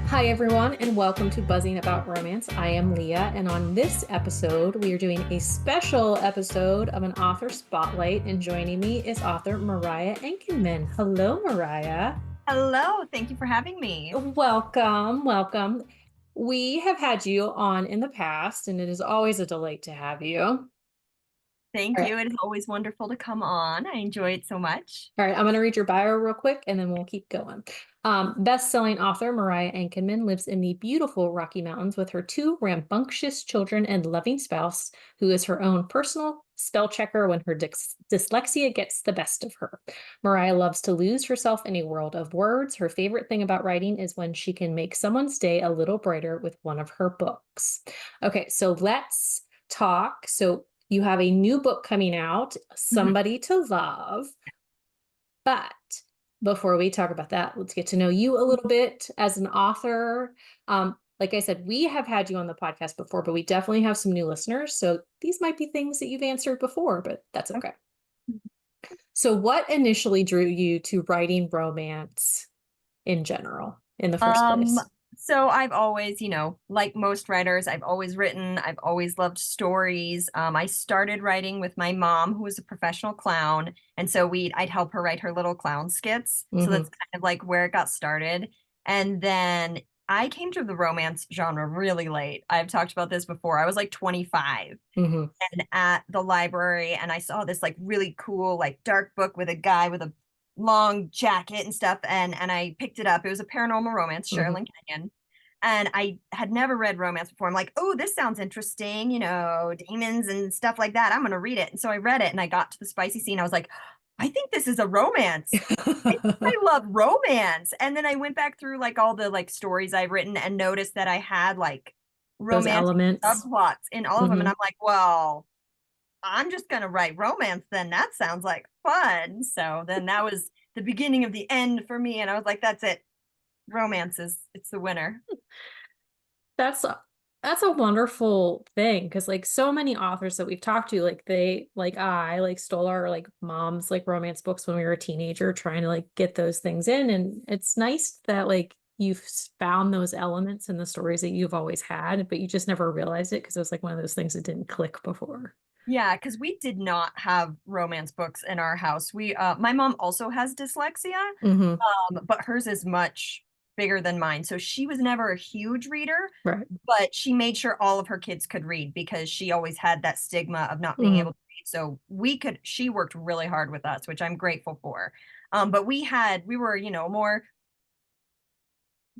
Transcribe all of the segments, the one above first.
Hi, everyone, and welcome to Buzzing About Romance. I am Leah, and on this episode, we are doing a special episode of an author spotlight. And joining me is author Mariah Ankenman. Hello, Mariah. Hello, thank you for having me. Welcome, welcome. We have had you on in the past, and it is always a delight to have you. All Thank right. you. It is always wonderful to come on. I enjoy it so much. All right, I'm going to read your bio real quick and then we'll keep going. Best-selling author Mariah Ankenman lives in the beautiful Rocky Mountains with her two rambunctious children and loving spouse, who is her own personal spell checker when her dyslexia gets the best of her. Mariah loves to lose herself in a world of words. Her favorite thing about writing is when she can make someone's day a little brighter with one of her books. Okay, so let's talk. So you have a new book coming out, Mhm. Somebody to Love. But before we talk about that, let's get to know you a little bit as an author. Like I said, we have had you on the podcast before, but we definitely have some new listeners. So these might be things that you've answered before, but that's okay. So, what initially drew you to writing romance in general in the first Um, place? so I've always, like most writers, I've always written, I've always loved stories. I started writing with my mom, who was a professional clown, and so I'd help her write her little clown skits. So Hmm. that's kind of like where it got started. And then I came to the romance genre really late. I've talked about this before. I was like 25 Hmm. and at the library, and I saw this like really cool like dark book with a guy with a long jacket and stuff, and I picked it up. It was a paranormal romance, Hmm. Sherilyn Kenyon. And I had never read romance before. I'm like, oh, this sounds interesting, demons and stuff like that. I'm gonna read it. And so I read it and I got to the spicy scene. I was like, I think this is a romance. I love romance. And then I went back through like all the like stories I've written and noticed that I had like Those romantic elements. subplots in all of them. And Hmm. I'm like, well, I'm just going to write romance then. That sounds like fun. So then that was the beginning of the end for me. And I was like, that's it. Romance it's the winner. That's that's a wonderful thing because like so many authors that we've talked to, like they like I like stole our like mom's like romance books when we were a teenager, trying to like get those things in. And it's nice that like you've found those elements in the stories that you've always had, but you just never realized it because it was like one of those things that didn't click before. Yeah, because we did not have romance books in our house. My mom also has dyslexia, Hmm. but hers is much bigger than mine. So she was never a huge reader, Right. but she made sure all of her kids could read because she always had that stigma of not being Hmm. able to read. So she worked really hard with us, which I'm grateful for. But we were, more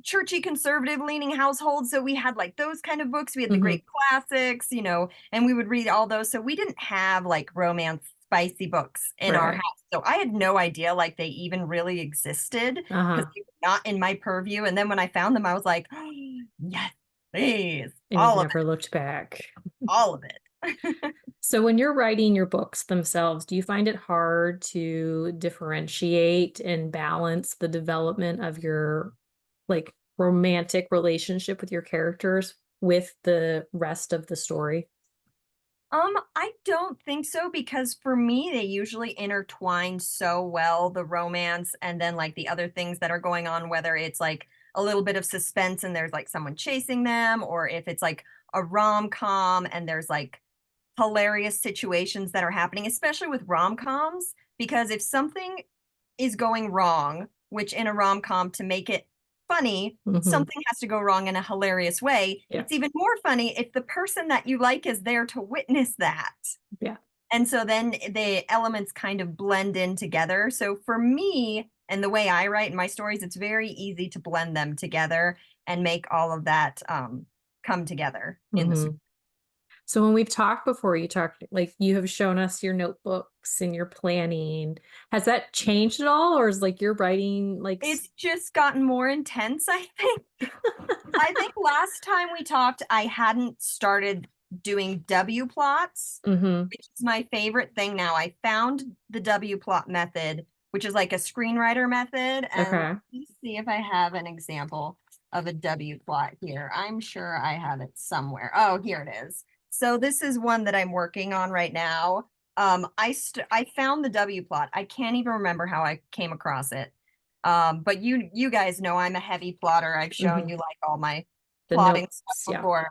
churchy conservative leaning household, so we had like those kind of books. We had the Hmm. great classics, and we would read all those. So we didn't have like romance spicy books in our Right. house, so I had no idea like they even really existed because Uh-huh. they were not in my purview. And then when I found them I was like, oh, yes, please, And you've never looked back. all of it. So when you're writing your books themselves, do you find it hard to differentiate and balance the development of your like romantic relationship with your characters with the rest of the story? I don't think so because for me, they usually intertwine so well, the romance and then like the other things that are going on, whether it's like a little bit of suspense and there's like someone chasing them, or if it's like a rom-com and there's like hilarious situations that are happening, especially with rom-coms, because if something is going wrong, which in a rom-com to make it funny, Hmm. something has to go wrong in a hilarious way. Yeah. It's even more funny if the person that you like is there to witness that. Yeah. And so then the elements kind of blend in together. So for me, and the way I write my stories, it's very easy to blend them together and make all of that come together in the Hmm. So when we've talked before, you talked like you have shown us your notebooks and your planning. Has that changed at all, or is like your writing like It's just gotten more intense, I think. I think last time we talked, I hadn't started doing W plots, hmm. which is my favorite thing now. I found the W plot method, which is like a screenwriter method. And let Okay. me see if I have an example of a W plot here. I'm sure I have it somewhere. Oh, here it is. So this is one that I'm working on right now. I found the W plot. I can't even remember how I came across it. But you guys know I'm a heavy plotter. I've shown Hmm. you like all my The plotting stuff notes, yeah. before.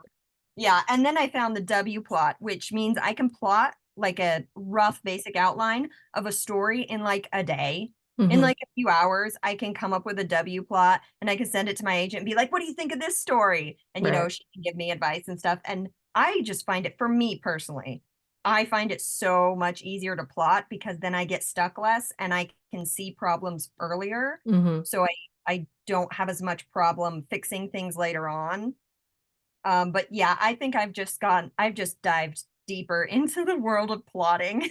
Yeah, and then I found the W plot, which means I can plot like a rough basic outline of a story in like a day. In Hmm. like a few hours, I can come up with a W plot and I can send it to my agent and be like, "What do you think of this story?" And Right. she can give me advice and stuff. And I just find it, for me personally, I find it so much easier to plot because then I get stuck less and I can see problems earlier. Hmm. So I don't have as much problem fixing things later on. But yeah, I think I've just dived deeper into the world of plotting,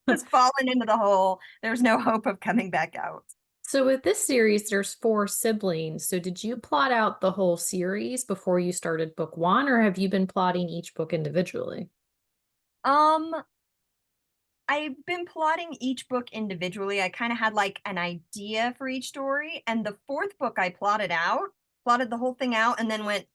just fallen into the hole. There's no hope of coming back out. So with this series, there's four siblings. So did you plot out the whole series before you started book one, or have you been plotting each book individually? Um, I've been plotting each book individually. I kind of had like an idea for each story, and the fourth book I plotted the whole thing out, and then went,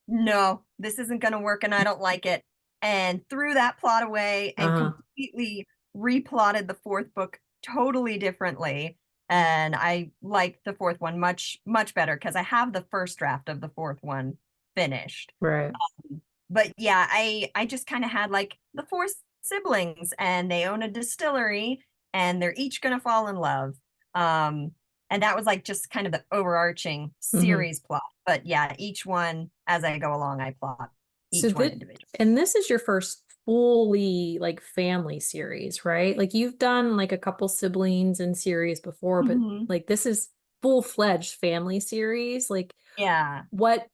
no, this isn't going to work and I don't like it. And threw that plot away and Uh-huh. completely replotted the fourth book totally differently. And I like the fourth one much, much better because I have the first draft of the fourth one finished. Right. But yeah, I just kind of had like the four siblings and they own a distillery and they're each gonna fall in love. Um, and that was like just kind of the overarching Hmm. series plot. But yeah, each one as I go along, I plot So each one that, individually. and this is your first fully like family series, right? Like you've done like a couple siblings and series before, but Mhm. like this is full-fledged family series. Like Yeah. what,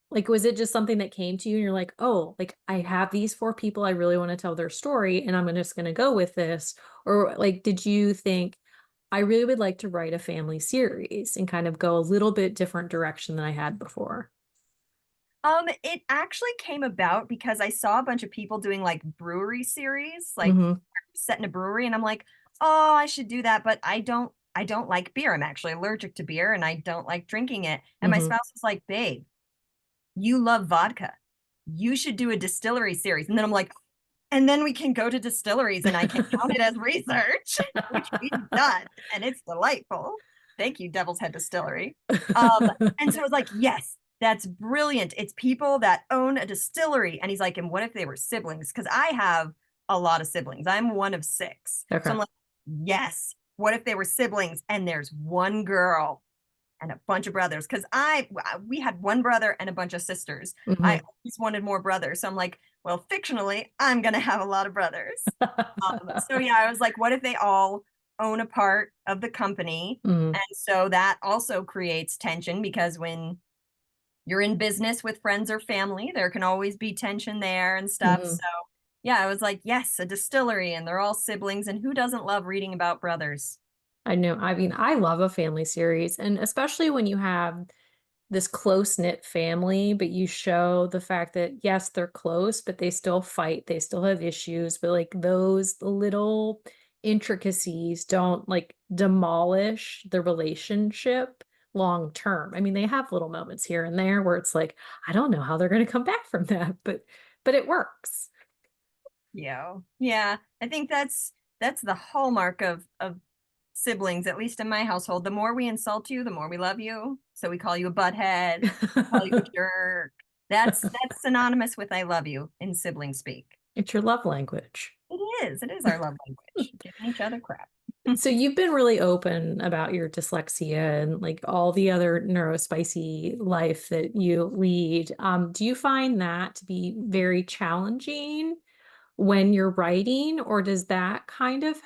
like was it just something that came to you and you're like, oh, like I have these four people, I really want to tell their story and I'm just going to go with this? Or like, did you think, I really would like to write a family series and kind of go a little bit different direction than I had before? It actually came about because I saw a bunch of people doing like brewery series, like Hmm. set in a brewery, and I'm like, oh, I should do that, but I don't like beer. I'm actually allergic to beer and I don't like drinking it. And my Hmm. spouse was like, babe, you love vodka. You should do a distillery series. And then I'm like, and then we can go to distilleries and I can count it as research, which we've done, and it's delightful. Thank you, Devil's Head Distillery. And so I was like, yes, that's brilliant. It's people that own a distillery. And he's like, and what if they were siblings? Because I have a lot of siblings. I'm one of six. So Okay. I'm like, yes. What if they were siblings and there's one girl and a bunch of brothers? Because we had one brother and a bunch of sisters. I Hmm. always wanted more brothers. So I'm like, well, fictionally, I'm gonna have a lot of brothers. So yeah, I was like, what if they all own a part of the company? Hmm. And so that also creates tension because when you're in business with friends or family, there can always be tension there and stuff. Hmm. So yeah, I was like, yes, a distillery, and they're all siblings, and who doesn't love reading about brothers? I know. I mean, I love a family series, and especially when you have this close-knit family, but you show the fact that yes, they're close, but they still fight, they still have issues, but like those little intricacies don't like demolish the relationship long term. I mean, they have little moments here and there where it's like, I don't know how they're going to come back from that, but it works. Yeah, I think that's the hallmark of siblings, at least in my household. The more we insult you, the more we love you. So we call you a butthead, we call you a jerk. That's synonymous with I love you in sibling speak. It's your love language. It is our love language, giving each other crap. So you've been really open about your dyslexia and like all the other neurospicy life that you lead. Do you find that to be very challenging when you're writing, or does that kind of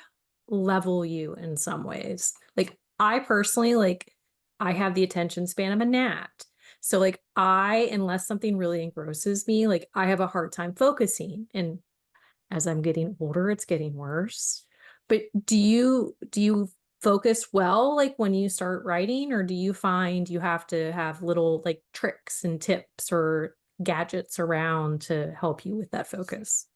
level you in some ways? Like I personally, like I have the attention span of a gnat. So like unless something really engrosses me, like I have a hard time focusing. And as I'm getting older, it's getting worse. But do you focus well like when you start writing, or do you find you have to have little like tricks and tips or gadgets around to help you with that focus?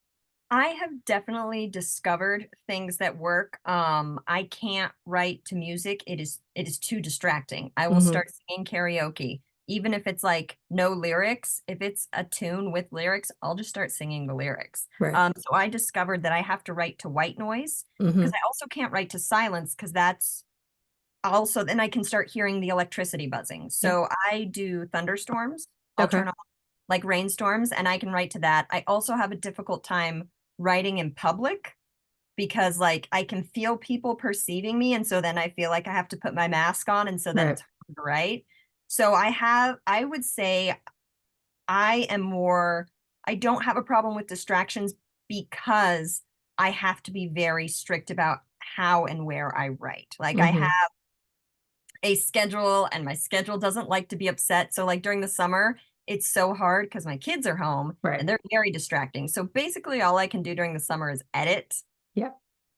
I have definitely discovered things that work. I can't write to music. It is too distracting. I will Hmm. start singing karaoke, even if it's like no lyrics. If it's a tune with lyrics, I'll just start singing the lyrics. Right. So I discovered that I have to write to white noise because Hmm. I also can't write to silence because that's also then I can start hearing the electricity buzzing. Yeah. So I do thunderstorms. I'll Okay. turn off like rainstorms and I can write to that. I also have a difficult time writing in public because like I can feel people perceiving me. And so then I feel like I have to put my mask on. And so then Right. it's hard to write. So I would say I am more, I don't have a problem with distractions because I have to be very strict about how and where I write. Like I Mm-hmm. have a schedule and my schedule doesn't like to be upset. So like during the summer, it's so hard because my kids are home Right. and they're very distracting. So basically all I can do during the summer is edit Yeah.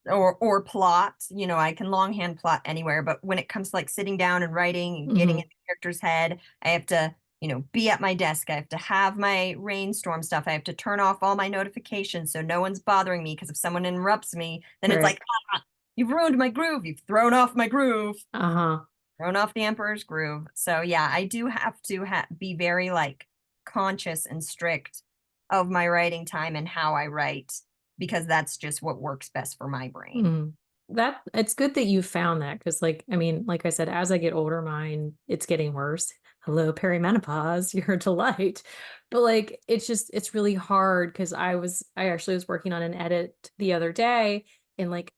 or plot. You know, I can longhand plot anywhere, but when it comes to like sitting down and writing and getting in Mm-hmm. the character's head, I have to, you know, be at my desk. I have to have my rainstorm stuff. I have to turn off all my notifications so no one's bothering me because if someone interrupts me, then it's Right. like, ah, you've ruined my groove. You've thrown off my groove. Uh-huh. Thrown off the emperor's groove. So yeah, I do have to be very like conscious and strict of my writing time and how I write because that's just what works best for my brain. Mm. That it's good that you found that because like I mean, like I said, as I get older, mine it's getting worse. Hello, perimenopause, you're a delight. But like it's really hard because I actually was working on an edit the other day and like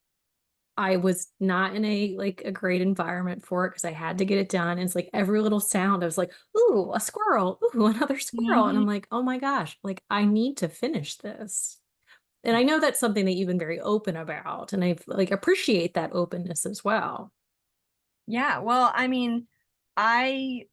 I was not in a like a great environment for it because I had to get it done. And it's like every little sound, I was like, ooh, a squirrel, ooh, another squirrel. And I'm Mhm. like, oh my gosh, like I need to finish this. And I know that's something that you've been very open about, and I like appreciate that openness as well. Yeah, well, I mean, I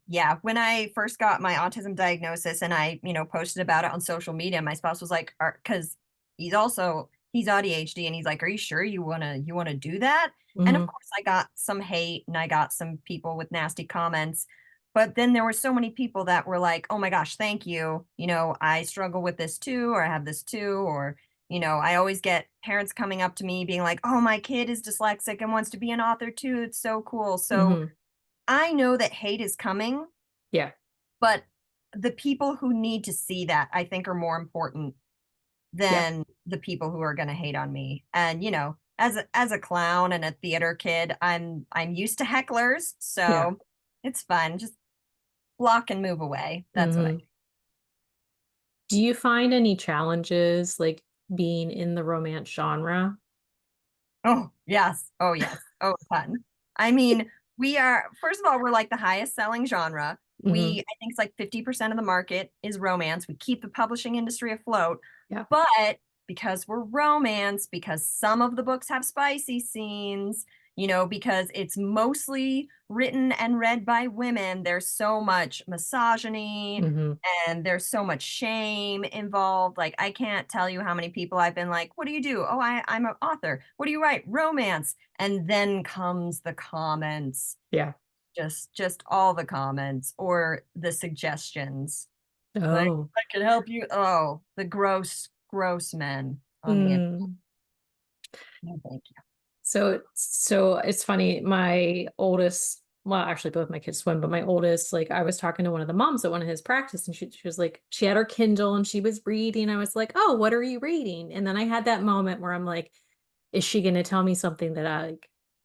yeah, when I first got my autism diagnosis and I, you know, posted about it on social media, my spouse was like, because he's ADHD and he's like, are you sure you wanna do that? And of Hmm. course I got some hate and I got some people with nasty comments. But then there were so many people that were like, oh my gosh, thank you. You know, I struggle with this too, or I have this too, or you know, I always get parents coming up to me being like, oh, my kid is dyslexic and wants to be an author too. It's so cool. So Hmm. I know that hate is coming, Yeah. but the people who need to see that, I think, are more important Yeah. than the people who are going to hate on me. And you know, as a clown and a theater kid, I'm used to hecklers, Yeah. so it's fun. Just block and move away. That's what I Hmm. Do you find any challenges like being in the romance genre? Oh, yes. Oh, yes. Oh, a ton. I mean, we are, first of all, we're like the highest selling genre. Hmm. I think it's like 50% of the market is romance. We keep the publishing industry afloat. Yeah. But because we're romance, because some of the books have spicy scenes, you know, because it's mostly written and read by women, there's so much misogyny Hmm. and there's so much shame involved. Like I can't tell you how many people I've been like, "What do you do?" "Oh, I'm an author." "What do you write?" "Romance." And then comes the comments, Yeah. just all the comments or the suggestions. Like, Oh. "I could help you." Oh, the gross men on the internet. Mm. No, thank you. So it's funny. My oldest, well, actually both my kids swim, but my oldest, like I was talking to one of the moms at one of his practice, and she was like, she had her Kindle and she was reading. I was like, oh, what are you reading? And then I had that moment where I'm like, is she going to tell me something that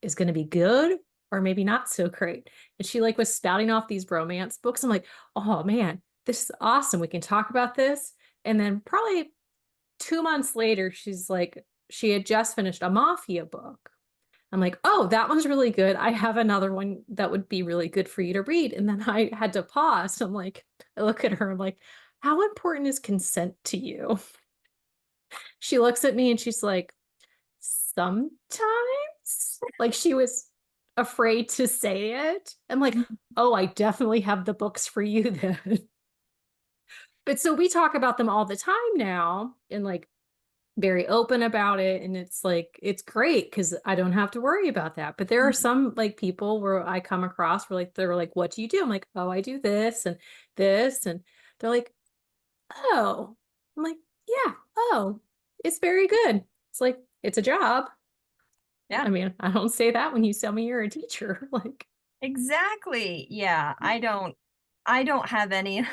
is going to be good or maybe not so great? And she like was spouting off these romance books. I'm like, oh man, this is awesome. We can talk about this. And then probably 2 months later, she's like, she had just finished a mafia book. I'm like, oh, that one's really good. I have another one that would be really good for you to read. And then I had to pause. I'm like, I look at her, I'm like, how important is consent to you? She looks at me and she's like, sometimes. Like she was afraid to say it. I'm like, oh, I definitely have the books for you then. But so we talk about them all the time now and like very open about it, and it's like it's great because I don't have to worry about that. But there are some like people where I come across where like they're like, what do you do? I'm like, oh, I do this and this, and they're like, oh. I'm like, yeah, oh, it's very good. It's like it's a job. Yeah. I mean, I don't say that when you tell me you're a teacher. Like, Exactly. Yeah, I don't have any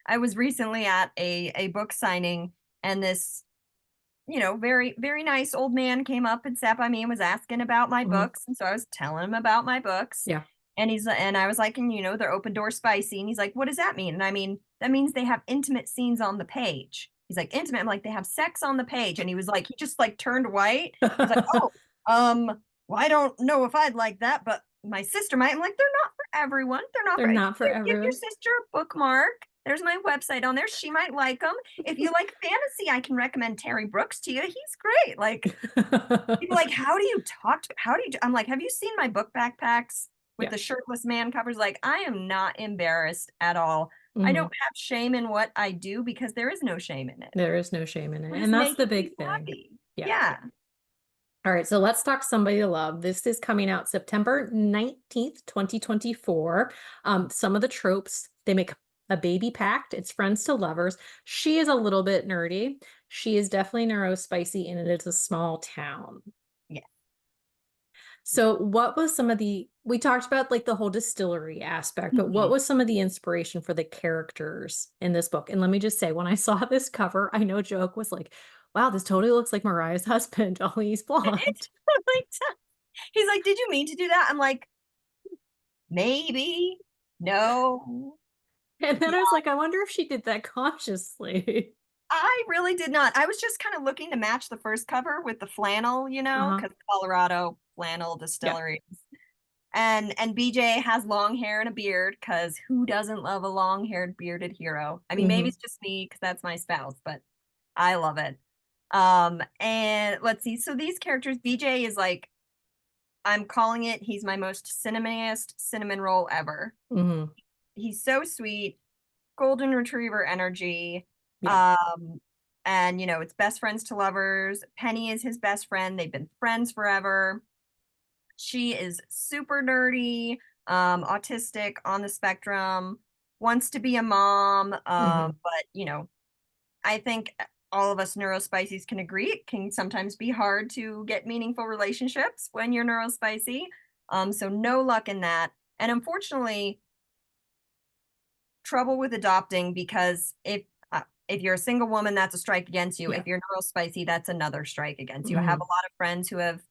I was recently at a book signing and this very, very nice old man came up and sat by me and was asking about my Mhm. books. And so I was telling him about my books. Yeah. And I was like, and they're open door spicy. And he's like, what does that mean? And I mean, that means they have intimate scenes on the page. He's like, intimate. I'm like, they have sex on the page. And he was like, he just like turned white. He's like, oh, well, I don't know if I'd like that, but my sister might. I'm like, they're not for everyone. They're not They're for, not for give your everyone. sister a bookmark. There's my website on there. She might like them. If you like fantasy, I can recommend Terry Brooks to you. He's great. Like, people like, how do you talk to, how do you, I'm like, have you seen my book backpacks with Yeah. the shirtless man covers? Like, I am not embarrassed at all. I don't Mhm. have shame in what I do because there is no shame in it. There is no shame in it. We're just And that's the making big people thing. happy. Yeah. Yeah. All right, so let's talk Somebody to Love. This is coming out September 19th, 2024. Some of the tropes, they make a baby pact. It's friends to lovers. She is a little bit nerdy. She is definitely neurospicy, and it is a small town. Yeah. So what was some of we talked about like the whole distillery aspect, but what Mhm. was some of the inspiration for the characters in this book? And let me just say, when I saw this cover, I know Joke was like, wow, this totally looks like Mariah's husband, only he's It's blonde. like, he's like, did you mean to do that? I'm like, maybe. No. And then Yeah. I was like, I wonder if she did that consciously. I really did not. I was just kind of looking to match the first cover with the flannel, Uh-huh. because Colorado flannel Yeah. distillery. And BJ has long hair and a beard because who doesn't love a long-haired bearded hero? I mean, maybe Hmm. it's just me because that's my spouse, but I love it. And let's see. So these characters, BJ is like, I'm calling it, he's my most cinnamoniest cinnamon roll ever. Hmm. He's so sweet, golden retriever energy. Yeah. Um, and it's best friends to lovers. Penny is his best friend. They've been friends forever. She is super nerdy, autistic, on the spectrum, wants to be a mom. Hmm. But I think all of us neurospicies can agree it can sometimes be hard to get meaningful relationships when you're neurospicy. So no luck in that. And unfortunately, trouble with adopting because if you're a single woman, that's a strike against you. Yeah. If you're neurospicy, that's another strike against you. I have a Hmm. lot of friends who have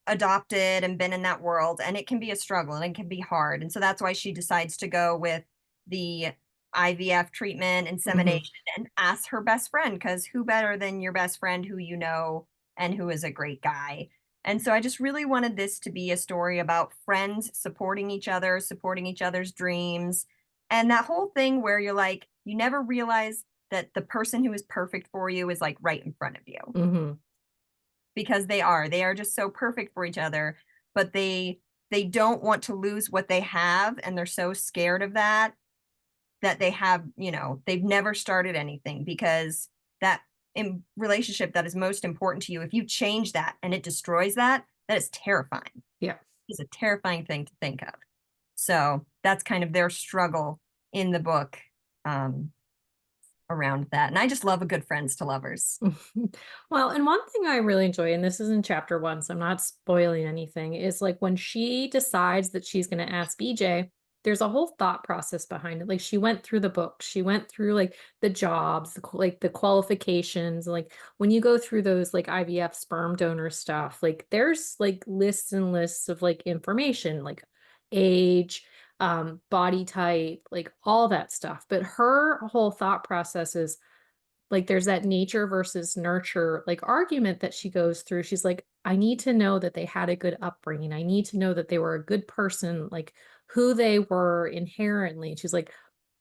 adopted and been in that world, and it can be a struggle and it can be hard. And so that's why she decides to go with the IVF treatment, Hmm. insemination, and ask her best friend, because who better than your best friend who you know and who is a great guy. And so I just really wanted this to be a story about friends supporting each other's dreams, and that whole thing where you're like, you never realize that the person who is perfect for you is like right in front of you, Hmm. because they are just so perfect for each other, but they don't want to lose what they have, and they're so scared of that they have, they've never started anything, because that in relationship that is most important to you, if you change that and it destroys that, that is terrifying. Yeah. It's a terrifying thing to think of. So that's kind of their struggle in the book, um, around that. And I just love a good friends to lovers. Well, and one thing I really enjoy, and this is in chapter one, so I'm not spoiling anything, is like when she decides that she's going to ask BJ, there's a whole thought process behind it. Like she went through the book, she went through like the jobs, like the qualifications. Like when you go through those like IVF sperm donor stuff, like there's like lists and lists of like information, like age, body type, like all that stuff. But her whole thought process is like there's that nature versus nurture like argument that she goes through. She's like, I need to know that they had a good upbringing. I need to know that they were a good person, like who they were inherently. She's like,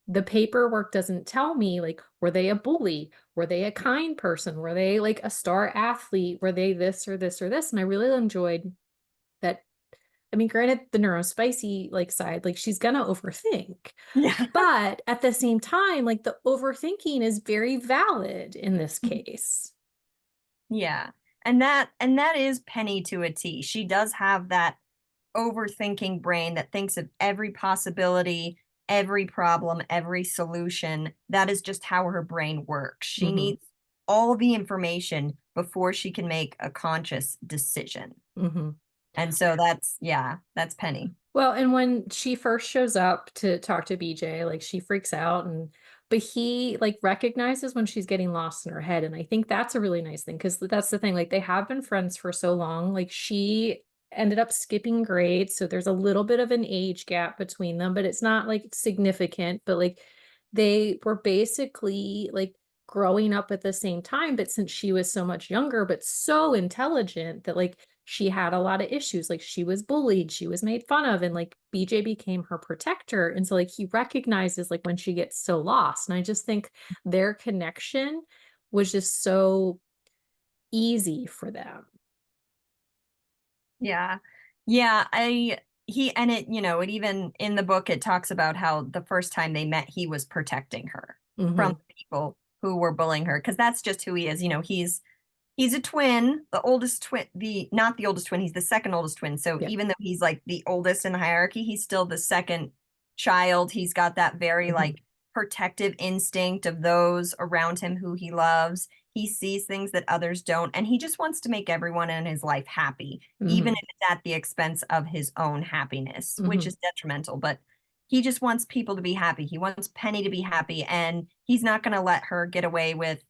the paperwork doesn't tell me, like, were they a bully? Were they a kind person? Were they like a star athlete? Were they this or this or this? And I really enjoyed that. I mean, granted, the neurospicy like side, like she's gonna overthink, Yeah. but at the same time, like the overthinking is very valid in this case. Yeah. And that is Penny to a T. She does have that overthinking brain that thinks of every possibility, every problem, every solution. That is just how her brain works. She Hmm. needs all the information before she can make a conscious decision. Hmm. And so that's Penny. Well, and when she first shows up to talk to BJ, like she freaks out and but he like recognizes when she's getting lost in her head. And I think that's a really nice thing because that's the thing. Like they have been friends for so long. Like she ended up skipping grades. So there's a little bit of an age gap between them, but it's not like significant. But like they were basically like growing up at the same time. But since she was so much younger, but so intelligent that like she had a lot of issues. Like she was bullied, she was made fun of, and like BJ became her protector. And so like he recognizes like when she gets so lost. And I just think their connection was just so easy for them. Yeah. Yeah, he and it, it even in the book it talks about how the first time they met he was protecting her from Hmm. the people who were bullying her because that's just who he is. He's a twin, the oldest twin, the not the oldest twin, he's the second oldest twin. So Yeah. even though he's like the oldest in the hierarchy, he's still the second child. He's got that very Hmm. like protective instinct of those around him who he loves. He sees things that others don't, and he just wants to make everyone in his life happy, even Hmm. if it's at the expense of his own happiness, which Hmm. is detrimental. But he just wants people to be happy. He wants Penny to be happy, and he's not going to let her get away with,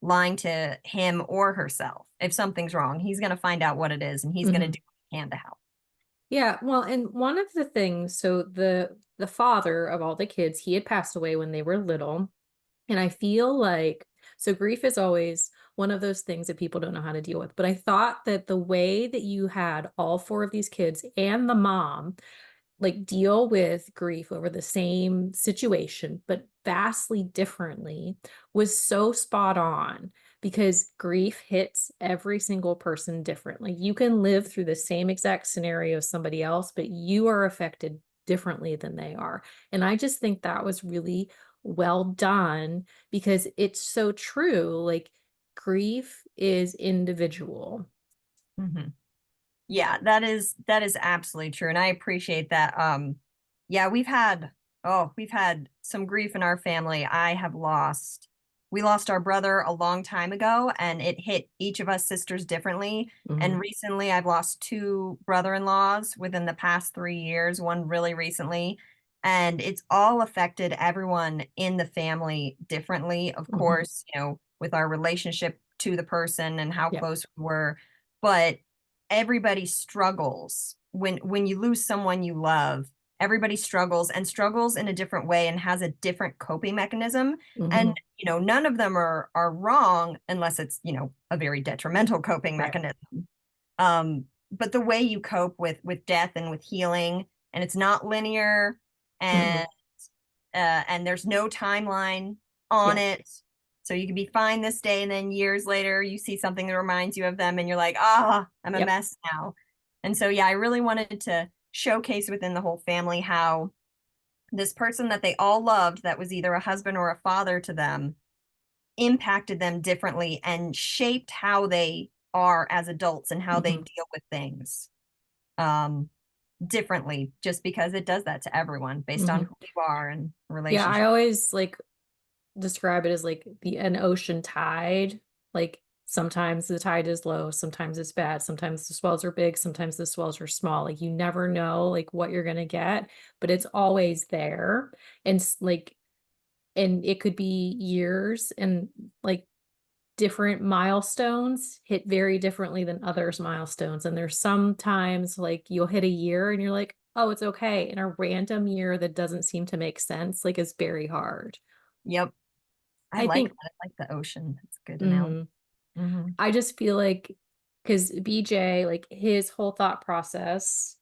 lying to him or herself. If something's wrong, he's going to find out what it is, and he's going to Hmm. do what he can to help. Yeah, well, and one of the things, so the father of all the kids, he had passed away when they were little. And I feel like, so grief is always one of those things that people don't know how to deal with. But I thought that the way that you had all four of these kids and the mom like deal with grief over the same situation, but vastly differently, was so spot on because grief hits every single person differently. You can live through the same exact scenario as somebody else, but you are affected differently than they are. And I just think that was really well done because it's so true. Like grief is individual. Mhm. Yeah, that is absolutely true. And I appreciate that. Yeah, we've had some grief in our family. We lost our brother a long time ago, and it hit each of us sisters differently. And Mhm. recently I've lost two brother-in-laws within the past 3 years, one really recently. And it's all affected everyone in the family differently, of Mhm. course, with our relationship to the person and how Yep. close we were. But everybody struggles when you lose someone you love. Everybody struggles and struggles in a different way and has a different coping mechanism. And Mhm. none of them are wrong unless it's a very detrimental coping Right. mechanism. But the way you cope with death and with healing, and it's not linear, Mhm. and there's no timeline on Yeah. it. So you can be fine this day, and then years later, you see something that reminds you of them, and you're like, ah, I'm a Yep. mess now. And so, yeah, I really wanted to showcase within the whole family how this person that they all loved, that was either a husband or a father to them, impacted them differently and shaped how they are as adults and how they Mhm. deal with things um, differently, just because it does that to everyone based on Mhm. who you are and Yeah, I relationship. always like describe it as like the an ocean tide. Like sometimes the tide is low, sometimes it's bad, sometimes the swells are big, sometimes the swells are small. Like you never know like what you're gonna get, but it's always there. And like and it could be years and like different milestones hit very differently than others milestones. And there's sometimes like you'll hit a year and you're like, oh, it's okay. And a random year that doesn't seem to make sense, like is very hard. Yep. I I like think that. I like the ocean. That's a good analogy. mhm. Hmm. I just feel like because BJ, like his whole thought process,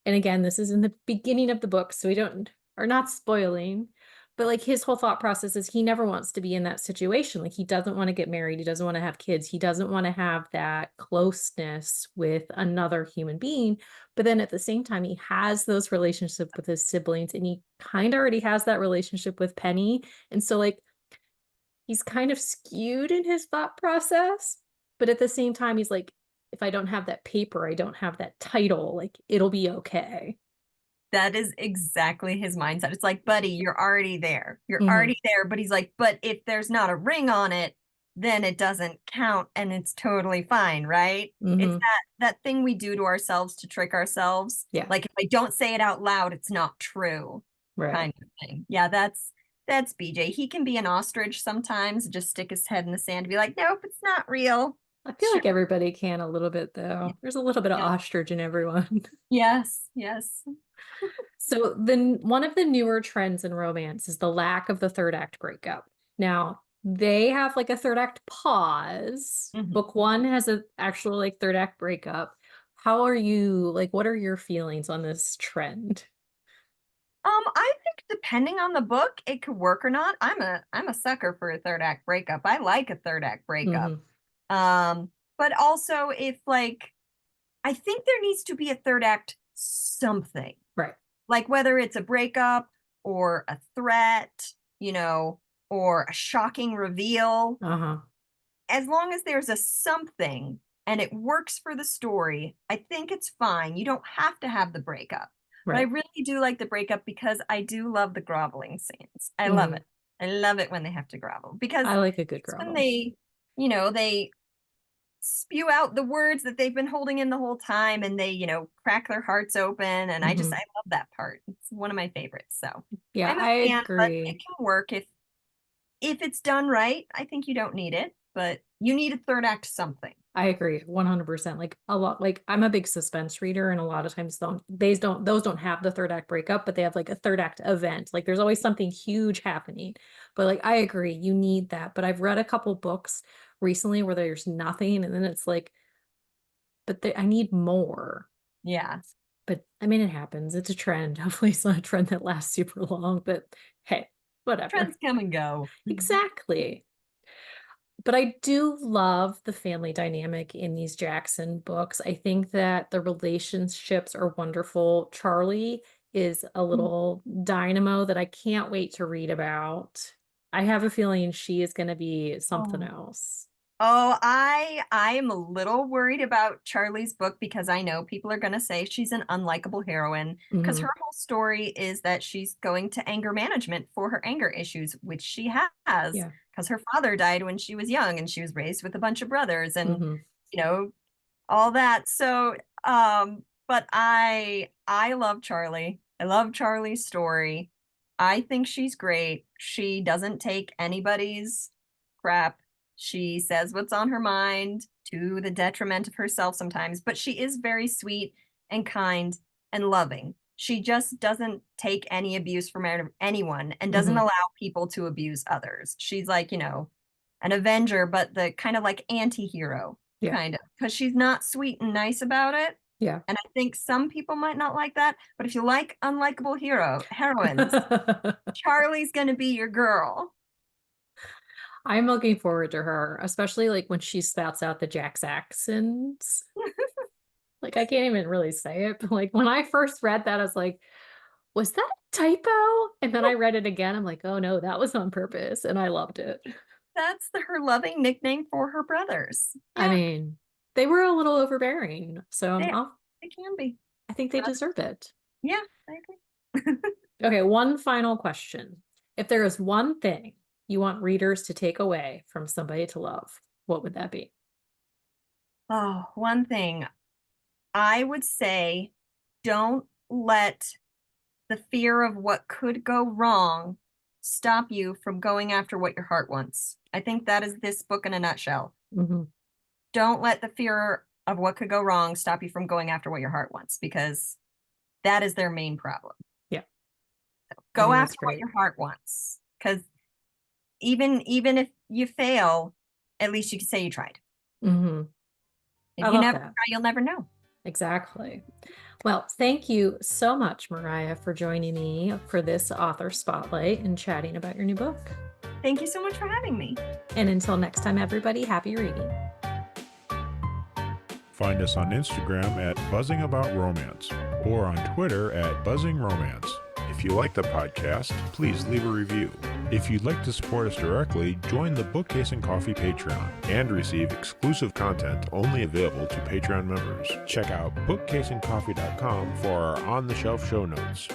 and again, this is in the beginning of the book, so we don't are not spoiling, but like his whole thought process is he never wants to be in that situation. Like he doesn't want to get married, he doesn't want to have kids, he doesn't want to have that closeness with another human being. But then at the same time, he has those relationships with his siblings, and he kind of already has that relationship with Penny. And so like he's kind of skewed in his thought process, but at the same time, he's like, if I don't have that paper, I don't have that title, like it'll be okay. That is exactly his mindset. It's like, buddy, you're already there. You're Hmm. already there. But he's like, but if there's not a ring on it, then it doesn't count and it's totally fine, right? It's Hmm. that thing we do to ourselves to trick ourselves. Yeah. Like if I don't say it out loud, it's not true, Right. kind of thing. Yeah, That's BJ. He can be an ostrich sometimes, just stick his head in the sand and be like, nope, it's not real. I feel like Sure. everybody can a little bit Yeah. though. There's a little bit of Yeah. ostrich in everyone. Yes. Yes. So then one of the newer trends in romance is the lack of the third act breakup. Now, they have like a third act pause. Mhm. Book one has a actual like third act breakup. How are you like what are your feelings on this trend? I think depending on the book, it could work or not. I'm a sucker for a third act breakup. I like a third act breakup. Hmm. Um, but also if like I think there needs to be a third act something. Right. Like whether it's a breakup or a threat, or a shocking reveal, Uh-huh. as long as there's a something and it works for the story, I think it's fine. You don't have to have the breakup. But I Right. really do like the breakup because I do love the groveling scenes. I love Hmm. it. I love it when they have to grovel because I like a good it's when grovel. they spew out the words that they've been holding in the whole time and they, crack their hearts open. And I Hmm. love that part. It's one of my favorites. So Yeah, I'm a I fan, but it agree. can work if it's done right. I think you don't need it, but you need a third act something. I agree 100%. Like a lot, like I'm a big suspense reader, and a lot of times those don't have the third act breakup, but they have like a third act event. Like there's always something huge happening. But like I agree, you need that. But I've read a couple books recently where there's nothing, and then it's like, I need more. Yeah. But I mean, it happens. It's a trend. Hopefully, it's not a trend that lasts super long. But hey, whatever. Trends come and go. Exactly. But I do love the family dynamic in these Jackson books. I think that the relationships are wonderful. Charlie is a little dynamo that I can't wait to read about. I have a feeling she is going to be something Oh. else. Oh, I'm a little worried about Charlie's book because I know people are going to say she's an unlikable heroine because Hmm. her whole story is that she's going to anger management for her anger issues, which she has Yeah. because her father died when she was young and she was raised with a bunch of brothers and Hmm. you know all that. So, but I love Charlie. I love Charlie's story. I think she's great. She doesn't take anybody's crap. She says what's on her mind to the detriment of herself sometimes, but she is very sweet and kind and loving. She just doesn't take any abuse from anyone and doesn't Hmm. allow people to abuse others. She's like, an avenger, but the kind of like anti-hero Yeah. kind of, because she's not sweet and nice about it. Yeah. And I think some people might not like that, but if you like unlikable heroines, Charlie's gonna be your girl. I'm looking forward to her, especially like when she spouts out the Jack's accents. Like I can't even really say it, but like when I first read that, I was like, was that a typo? And then I read it again. I'm like, oh no, that was on purpose. And I loved it. That's her loving nickname for her brothers. I Yeah, mean, they were a little overbearing. So they they can be. I think they But deserve it. yeah, I agree. Okay, one final question. If there is one thing you want readers to take away from Somebody to Love, what would that be? Oh, one thing I would say, don't let the fear of what could go wrong stop you from going after what your heart wants. I think that is this book in a nutshell. Hmm. Don't let the fear of what could go wrong stop you from going after what your heart wants because that is their main problem. Yeah, I Go think after that's what great. your heart wants because even if you fail, at least you can say you tried. Hmm. If I you love never that. try, you'll never know. Exactly. Well, thank you so much, Mariah, for joining me for this author spotlight and chatting about your new book. Thank you so much for having me. And until next time, everybody, happy reading. Find us on Instagram at Buzzing About Romance or on Twitter at Buzzing Romance. If you like the podcast, please leave a review. If you'd like to support us directly, join the Bookcase and Coffee Patreon and receive exclusive content only available to Patreon members. Check out bookcaseandcoffee.com for our on-the-shelf show notes.